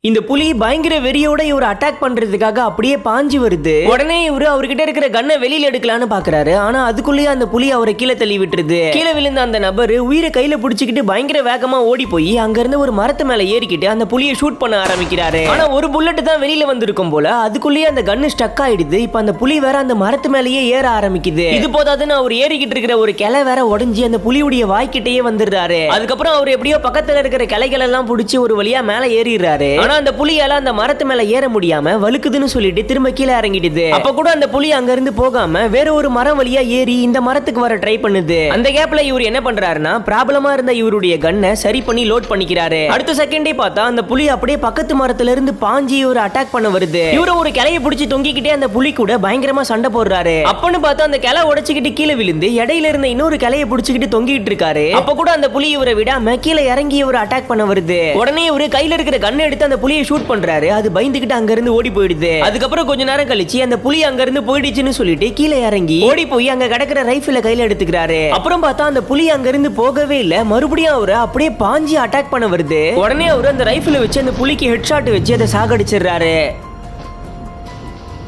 இந்த புலி பயங்கர வெறியோட இவர் அட்டாக் பண்றதுக்காக அப்படியே பாஞ்சு வருது. உடனே இவரு அவர்கிட்ட இருக்கிற கண்ணை வெளியில எடுக்கலான்னு பாக்குறாரு. ஆனா அதுக்குள்ளேயே அந்த புலி அவரை கீழே தள்ளி விட்டுருது. கீழே விழுந்த அந்த நபர் உயிரை கையில பிடிச்சிக்கிட்டு பயங்கர வேகமா ஓடி போய் அங்க இருந்து ஒரு மரத்து மேல ஏறிக்கிட்டு அந்த புலியை ஷூட் பண்ண ஆரம்பிக்கிறாரு. ஆனா ஒரு புல்லட் தான் வெளியில வந்திருக்கும் போல. அதுக்குள்ளேயே அந்த கன்னு ஸ்டக் ஆயிடுது. இப்ப அந்த புலி வேற அந்த மரத்து மேலேயே ஏற ஆரம்பிக்குது. இது போதாதுன்னு அவர் ஏறிக்கிட்டு இருக்கிற ஒரு கிளை வேற உடஞ்சி அந்த புலியுடைய வாய்க்கிட்டேயே வந்துடுறாரு. அதுக்கப்புறம் அவர் எப்படியோ பக்கத்துல இருக்கிற கிளைகள் எல்லாம் பிடிச்சி ஒரு வழியா மேல ஏறிடுறாரு. அந்த புலியால அந்த மரத்து மேல ஏற முடியாம வழுக்குதுன்னு சொல்லிட்டு திரும்ப கீழே இறங்கிடுது. அப்ப கூட அந்த புலி அங்க இருந்து போகாம வேற ஒரு மரம் வழியா ஏறி இந்த மரத்துக்கு வர ட்ரை பண்ணுது. அந்த கேப்ல இவர் என்ன பண்றாருன்னா ப்ராப்ளமா இருந்த இவருடைய கன்னை சரி பண்ணி லோட் பண்ணிக்கிறாரு. அடுத்த செகண்டே பார்த்தா அந்த புலி அப்படியே பக்கத்து மரத்துல இருந்து பாஞ்சி ஒரு அட்டாக் பண்ண வருது. இவரு ஒரு கிளைய பிடிச்சி தொங்கிக்கிட்டே அந்த புலி கூட பயங்கரமா சண்டை போடுறாரு. அப்பன்னு பார்த்தா அந்த கிளை உடைச்சுக்கிட்டு கீழே விழுந்து இடையில இருந்த இன்னொரு கிளைய பிடிச்சிக்கிட்டு தொங்கிட்டு இருக்காரு. அப்ப கூட அந்த புலி இவரை விடாம கீழே இறங்கி ஒரு அட்டாக் பண்ண வருது. உடனே இவரு கையில இருக்கிற கன்னை எடுத்து அந்த புலியை ஷூட் பண்றாரு. அது பயந்துகிட்டு அங்க இருந்து ஓடி போயிடுது. அதுக்கப்புறம் கொஞ்ச நேரம் கழிச்சு அந்த புலி அங்க இருந்து போயிடுச்சுன்னு சொல்லிட்டு கீழே இறங்கி ஓடி போய் அங்க கிடக்கிற ரைஃபிள கையில எடுத்துக்கிறாரு. அப்புறம் பார்த்தா அந்த புலி அங்க இருந்து போகவே இல்ல. மறுபடியும் அவரை அப்படியே பாஞ்சி அட்டாக் பண்ண வருது. உடனே அவரு அந்த ரைஃபிள வச்சு அந்த புலிக்கு ஹெட் ஷாட் வச்சு அதை சாகடிச்சிடுறாரு.